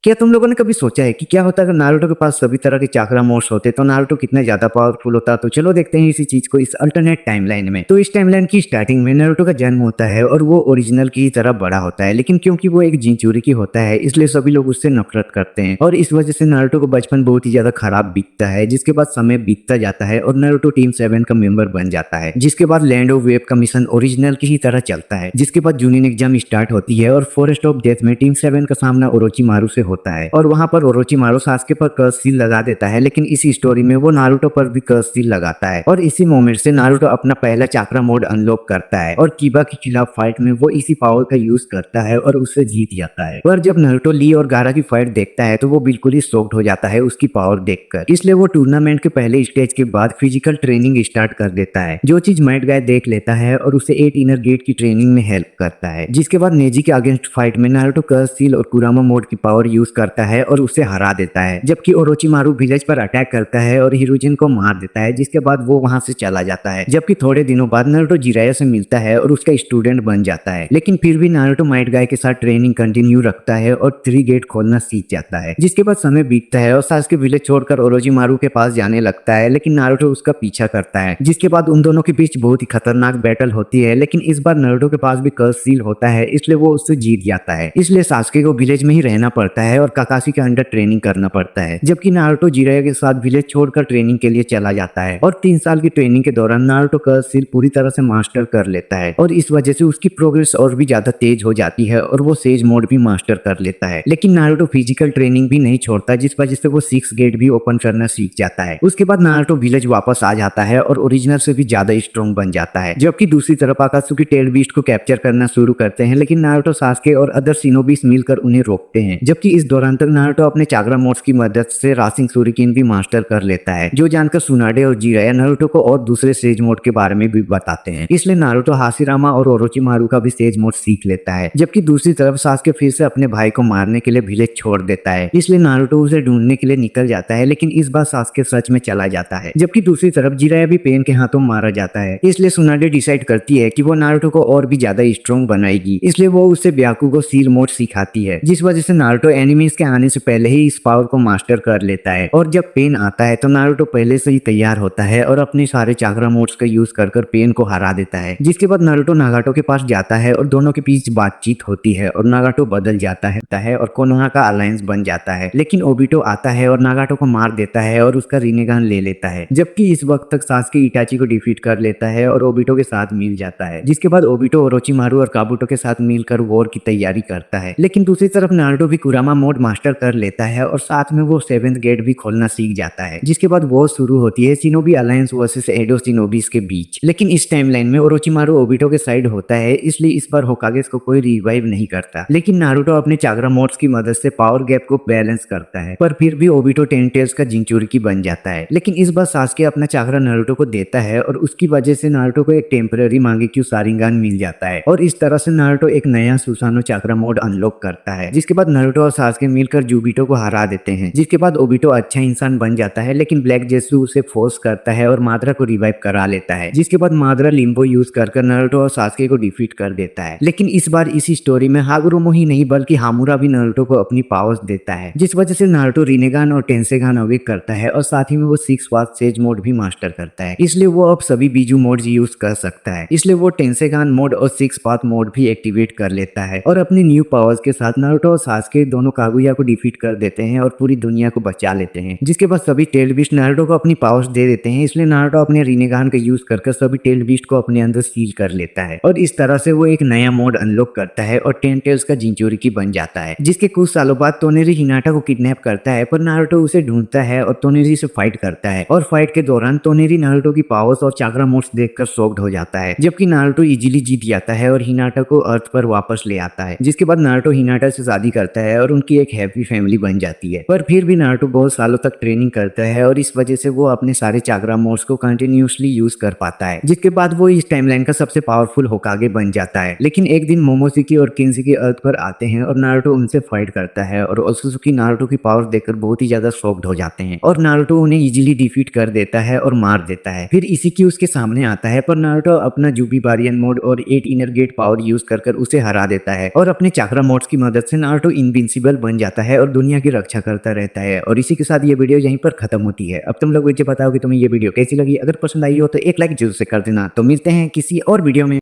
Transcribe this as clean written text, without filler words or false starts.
क्या तुम लोगों ने कभी सोचा है कि क्या होता अगर नारुतो के पास सभी तरह के चाक्रा मोड्स होते तो नारुतो कितना ज्यादा पावरफुल होता। तो चलो देखते हैं इसी चीज को इस अल्टरनेट टाइमलाइन में। तो इस टाइमलाइन की स्टार्टिंग में नारुतो का जन्म होता है और वो ओरिजिनल की तरह बड़ा होता है, लेकिन क्योंकि वो एक जिंचूरी होता है इसलिए सभी लोग उससे नफरत करते हैं और इस वजह से नारुतो को बचपन बहुत ही ज्यादा खराब बीतता है। जिसके बाद समय बीतता जाता है और नारुतो टीम 7 का मेंबर बन जाता है। जिसके बाद लैंड ऑफ वेव का मिशन ओरिजिनल की ही तरह चलता है। जिसके बाद जूनिन एग्जाम स्टार्ट होती है और फॉरेस्ट ऑफ डेथ में टीम 7 का सामना ओरोचिमारू से होता है और वहां पर ओरोचिमारू सास्के पर कर्स सील लगा देता है, लेकिन इस स्टोरी में वो नारुतो पर भी कर्स सील लगाता है और इसी मोमेंट से नारुतो अपना पहला चाक्रा मोड अनलॉक करता है और कीबा के खिलाफ फाइट में वो इसी पावर का यूज करता है और उससे जीत जाता है। पर जब नारुतो ली और गारा की फाइट देखता है तो वो बिल्कुल ही शॉक्ड हो जाता है उसकी पावर देखकर, इसलिए वो टूर्नामेंट के पहले स्टेज के बाद फिजिकल ट्रेनिंग स्टार्ट कर देता है, जो चीज मैट गाय देख लेता है और उसे 8 इनर गेट की ट्रेनिंग में हेल्प करता है। जिसके बाद नेजी के अगेंस्ट फाइट में नारुतो कर्स सील और कुरामा मोड की पावर यूज करता है और उसे हरा देता है, जबकि ओरोचिमारू विलेज पर अटैक करता है और हिरोजिन को मार देता है। जिसके बाद वो वहां से चला जाता है, जबकि थोड़े दिनों बाद नारुतो जिराया से मिलता है और उसका स्टूडेंट बन जाता है, लेकिन फिर भी नारुतो माइट गाय के साथ ट्रेनिंग कंटिन्यू रखता है और 3 गेट खोलना सीख जाता है। जिसके बाद समय बीतता है और सास्के विलेज छोड़कर ओरोचिमारू के पास जाने लगता है, लेकिन नारुतो उसका पीछा करता है। जिसके बाद उन दोनों के बीच बहुत ही खतरनाक बैटल होती है, लेकिन इस बार नारुतो के पास भी कर्स सील होता है, इसलिए वो उससे जीत जाता है। इसलिए सास्के को विलेज में ही रहना पड़ता है और काकाशी के अंडर ट्रेनिंग करना पड़ता है, जबकि नारुतो जिराया के साथ विलेज छोड़कर ट्रेनिंग के लिए चला जाता है और 3 साल की ट्रेनिंग के दौरान नारुतो कर्स सील पूरी तरह से मास्टर कर लेता है और इस वजह से उसकी प्रोग्रेस और भी ज्यादा तेज हो जाती है और वो सेज मोड भी मास्टर कर लेता है। लेकिन नारुतो फिजिकल ट्रेनिंग भी नहीं छोड़ता, जिस वजह से वो 6 गेट भी ओपन करना सीख जाता है। उसके बाद नारुतो विलेज वापस आ जाता है और ओरिजिनल से भी ज्यादा स्ट्रॉन्ग बन जाता है, जबकि दूसरी तरफ आकात्सुकी टेल बीस्ट को कैप्चर करना शुरू करते हैं, लेकिन नारुतो सास्के और अदर शिनोबीस मिलकर उन्हें रोकते हैं। जबकि इस दौरान तक नारुतो अपने चाक्रा मोड्स की मदद से रासिंग सूरिकिन भी मास्टर कर लेता है, जो जानकर सुनाडे और जिराया नारुतो को और दूसरे सेज मोड के बारे में भी बताते हैं। इसलिए नारुतो हाशिरामा और ओरोचिमारू का भी सेज मोड सीख लेता है, जबकि दूसरी तरफ सास्के फिर से अपने भाई को मारने के लिए विलेज छोड़ देता है, इसलिए नारुतो उसे ढूंढने के लिए निकल जाता है, लेकिन इस बार सास्के सच में चला जाता है। जबकि दूसरी तरफ जिराया भी पेन के हाथों मारा जाता है, इसलिए सुनाडे डिसाइड करती है कि वो नारुतो को और भी ज्यादा स्ट्रॉन्ग बनाएगी, इसलिए वो उससे ब्याकू को सील मोड सिखाती है, जिस वजह से नारुतो एनिमीज के आने से पहले ही इस पावर को मास्टर कर लेता है। और जब पेन आता है तो नारुतो पहले से ही तैयार होता है और अपने सारे चाक्रा मोड्स का यूज कर पेन को हरा देता है। जिसके बाद नारुतो नागाटो के पास जाता है और दोनों के बीच बातचीत होती है और नागाटो बदल जाता है और कोनोहा का अलायंस बन जाता है, लेकिन ओबिटो आता है और नागाटो को मार देता है और उसका रिनेगान ले लेता है। जबकि इस वक्त तक सास्के इटाची को डिफीट कर लेता है और ओबिटो के साथ मिल जाता है। जिसके बाद ओबिटो ओरोचिमारू और काबुटो के साथ मिलकर वॉर की तैयारी करता है, लेकिन दूसरी तरफ नारुतो भी कुरामा मोड मास्टर कर लेता है और साथ में वो 7th गेट भी खोलना सीख जाता है। जिसके बाद वॉर शुरू होती है शिनोबी अलायंस वर्सेस एडो शिनोबीज के बीच, लेकिन इस टाइमलाइन में ओरोचिमारू ओबिटो के साइड होता है, इसलिए इस बार होकागे को कोई रिवाइव नहीं करता, लेकिन नारुतो अपने चाक्रा मोड्स की मदद से पावर गैप को बैलेंस करता है। पर फिर भी ओबिटो 10 टेल्स का जिंचुरिकी बन जाता है, लेकिन इस बार सास्के अपना चाक्रा नारुतो को देता है और उसकी वजह से नारुतो को एक टेम्पररी मांगेक्यू सारिंगान मिल जाता है और इस तरह से नारुतो एक नया सुसानो चाक्रा मोड अनलॉक करता है। जिसके बाद नारुतो और सास्के मिलकर जुबिटो को हरा देते हैं। जिसके बाद ओबिटो अच्छा इंसान बन जाता है, लेकिन ब्लैक जेसु उसे फोर्स करता है और माद्रा को रिवाइव करा लेता है। जिसके बाद माद्रा लिम्बो यूज कर नारुतो और सास्के को डिफीट कर देता है, लेकिन इस बार इस स्टोरी में हागुरोमो ही नहीं बल्कि हामुरा भी नारुतो को अपनी पावर्स देता है, जिस वजह से नारुतो रिनेगान और टेंसेगान अवेक करता है और साथ ही में वो 6 पाथ सेज मोड भी मास्टर करता है, इसलिए वो अब सभी बीजू मोड्स यूज कर सकता है। इसलिए वो टेंसेगान मोड और 6 पाथ मोड भी एक्टिवेट कर लेता है और अपनी न्यू पावर्स के साथ नारुतो और सास्के दोनों कागुया को डिफीट कर देते हैं और पूरी दुनिया को बचा लेते हैं। जिसके बाद सभी टेल बीस्ट नारुतो को अपनी पावर्स दे देते हैं, इसलिए नारुतो अपने रिनेगान का यूज कर सभी टेल बीस्ट को अपने अंदर सील कर लेता है और इस तरह से वो एक नया मोड अनलॉक करता है और 10 टेल्स का जिंचुरिकी बन जाता है। जिसके कुछ सालों बाद तोनेरी हिनाटा को किडनैप करता है, पर नारुतो उसे ढूंढता है और तोनेरी से फाइट करता है और फाइट के दौरान तोनेरी नारुतो की पावर्स और चाक्रा मोड्स देखकर शॉक्ड हो जाता है, जबकि नारुतो इजीली जीत जाता है और हिनाटा को अर्थ पर वापस ले आता है। जिसके बाद नारुतो हिनाटा से शादी करता है और उनकी एक हैप्पी फैमिली बन जाती है। पर फिर भी नारुतो बहुत सालों तक ट्रेनिंग करता है और इस वजह से वो अपने सारे चाक्रा मोड्स को कंटिन्यूसली यूज कर पाता है, जिसके बाद वो इस टाइमलाइन का सबसे पावरफुल होकागे बन जाता है। लेकिन एक दिन मोमोशिकी और किन्शिकी अर्थ पर आते हैं और नारुतो उनसे फाइट करता है और ओत्सुजुकी नारुतो की पावर देखकर बहुत ही ज्यादा शॉक्ड हो जाते हैं और नारुतो उन्हें इजीली डिफीट कर देता है और मार देता है। फिर इशिकी उसके सामने आता है, पर नारुतो अपना जुबी बारियन मोड और 8 इनर गेट पावर यूज कर उसे हरा देता है और अपने चाक्रा मोड्स की मदद से नारुतो इनविंसिबल ईगल बन जाता है और दुनिया की रक्षा करता रहता है। और इसी के साथ ये वीडियो यहीं पर खत्म होती है। अब तुम लोग मुझे बताओ कि तुम्हें ये वीडियो कैसी लगी। अगर पसंद आई हो तो एक लाइक जरूर से कर देना। तो मिलते हैं किसी और वीडियो में।